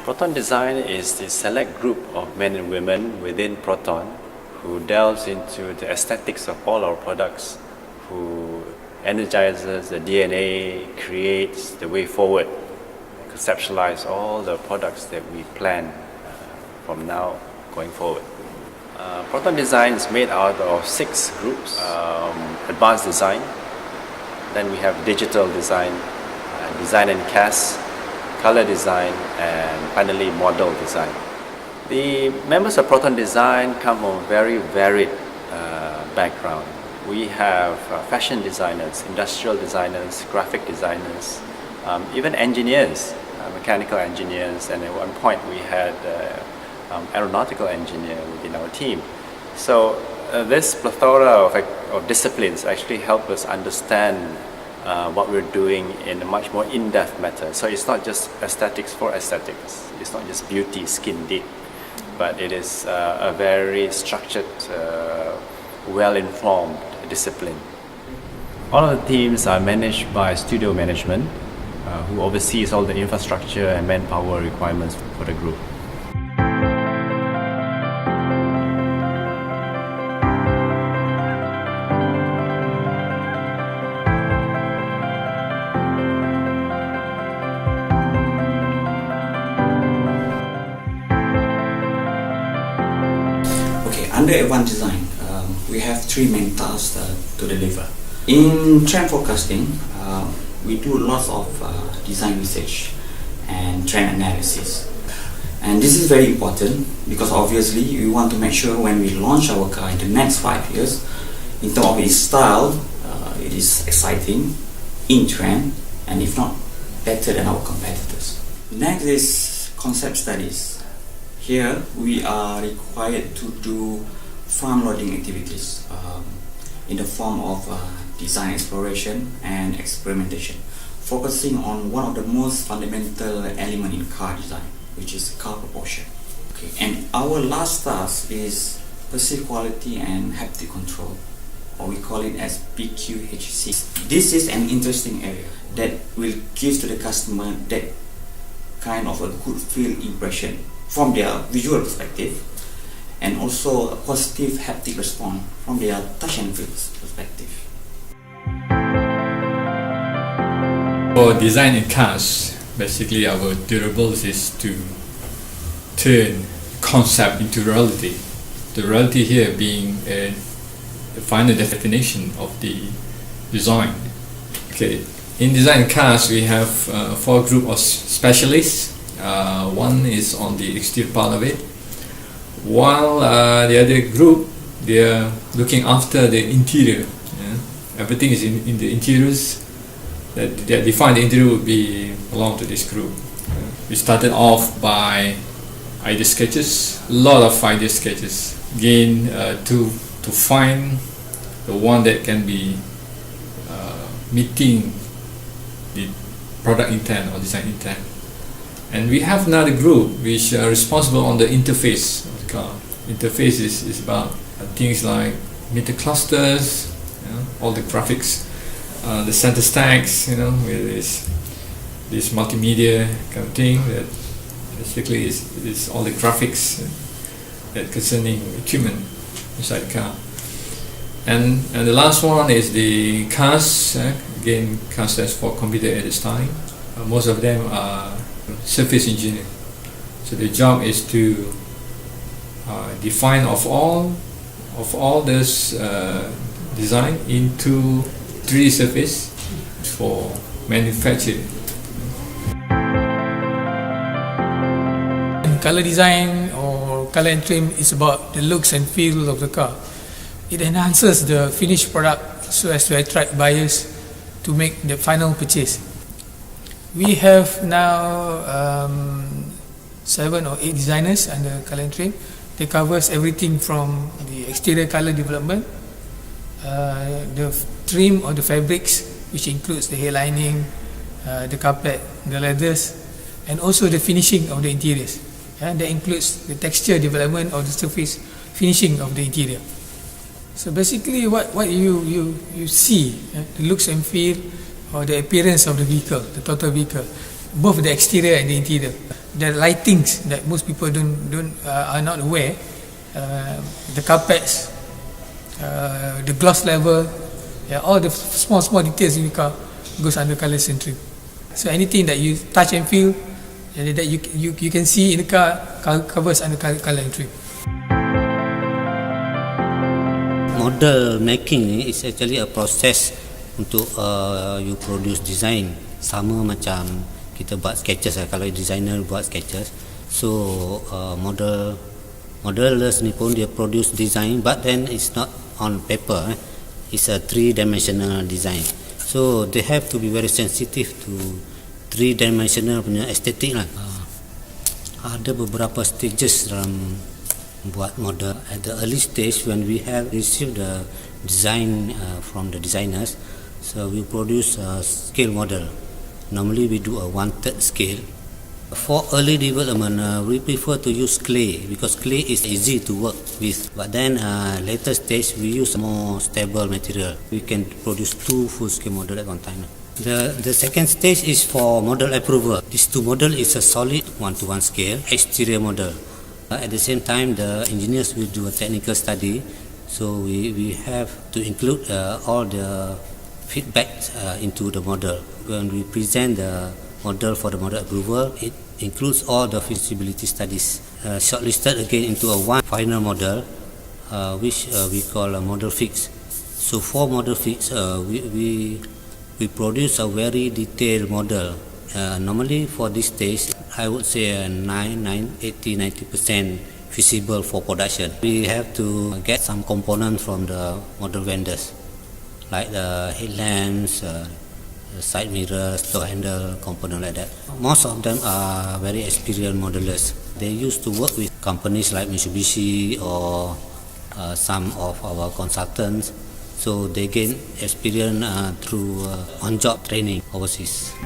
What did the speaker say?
Proton Design is the select group of men and women within Proton who delves into the aesthetics of all our products, who energizes the DNA, creates the way forward, conceptualize all the products that we plan from now going forward. Proton Design is made out of 6 groups. Advanced design, then we have digital design, design and cast, color design, and finally model design. The members of Proton Design come from a very varied background. We have fashion designers, industrial designers, graphic designers, even engineers, mechanical engineers, and at one point we had aeronautical engineer within our team. So this plethora of disciplines actually help us understand what we're doing in a much more in-depth manner. So it's not just aesthetics for aesthetics. It's not just beauty, skin deep, but it is a very structured, well-informed discipline. All of the teams are managed by studio management, who oversees all the infrastructure and manpower requirements for the group. Under Advanced Design, we have 3 main tasks to deliver. In trend forecasting, we do lots of design research and trend analysis. And this is very important because obviously we want to make sure when we launch our car in the next 5 years, in terms of its style, it is exciting, in trend, and if not, better than our competitors. Next is concept studies. Here we are required to do front-loading activities in the form of design exploration and experimentation, focusing on one of the most fundamental elements in car design, which is car proportion. Okay. And our last task is perceived quality and haptic control, or we call it as PQHC. This is an interesting area that will give to the customer that kind of a good feel impression from their visual perspective, and also a positive haptic response from their touch and feel perspective. For design and cast, basically our deliverables is to turn concept into reality. The reality here being the final definition of the design. Okay. In design and cast, we have 4 groups of specialists. One is on the exterior part of it, while the other group, they are looking after the interior. Everything is in the interiors that define the interior would belong to this group. We started off by idea sketches, a lot of idea sketches, again to find the one that can be meeting the product intent or design intent. And we have another group which are responsible on the interface of the car. Interface is about things like meter clusters, all the graphics, the center stacks, with this multimedia kind of thing that basically is all the graphics that concerning equipment inside the car. And the last one is the cast. Again, cast stands for computer aided styling. Most of them are surface engineer. So the job is to define of all this design into 3D surface for manufacturing. Color design or color and trim is about the looks and feel of the car. It enhances the finished product so as to attract buyers to make the final purchase. We have now 7 or 8 designers under color and trim. They covers everything from the exterior color development, the trim or the fabrics, which includes the hair lining, the carpet, the leathers, and also the finishing of the interiors. That includes the texture development or the surface finishing of the interior. So basically what you see, the looks and feel or the appearance of the vehicle, the total vehicle, both the exterior and the interior. the lightings that most people are not aware, the carpets, the gloss level, all the small details in the car goes under color centering. So anything that you touch and feel that you can see in the car covers under color entry. Model making is actually a process untuk you produce design. Sama macam kita buat sketches kalau designer buat sketches. So modelers ni pun dia produce design, but then it's not on paper. It's a 3-dimensional design. So they have to be very sensitive to 3-dimensional punya aesthetic lah. Ada beberapa stages dalam buat model. At the early stage, when we have received the design from the designers, so we produce a scale model. Normally we do a 1/3 scale. For early development, we prefer to use clay because clay is easy to work with. But then later stage, we use more stable material. We can produce 2 full scale model at one time. The second stage is for model approval. This 2 model is a solid 1:1 scale exterior model. At the same time, the engineers will do a technical study. So we have to include all the feedback into the model. When we present the model for the model approval, it includes all the feasibility studies shortlisted again into a one final model, which we call a model fix. So for model fix, we produce a very detailed model. Normally for this stage, I would say 80-90% feasible for production. We have to get some components from the model vendors, like the headlamps, side mirrors, door handle, component like that. Most of them are very experienced modelers. They used to work with companies like Mitsubishi or some of our consultants. So they gain experience through on-job training overseas.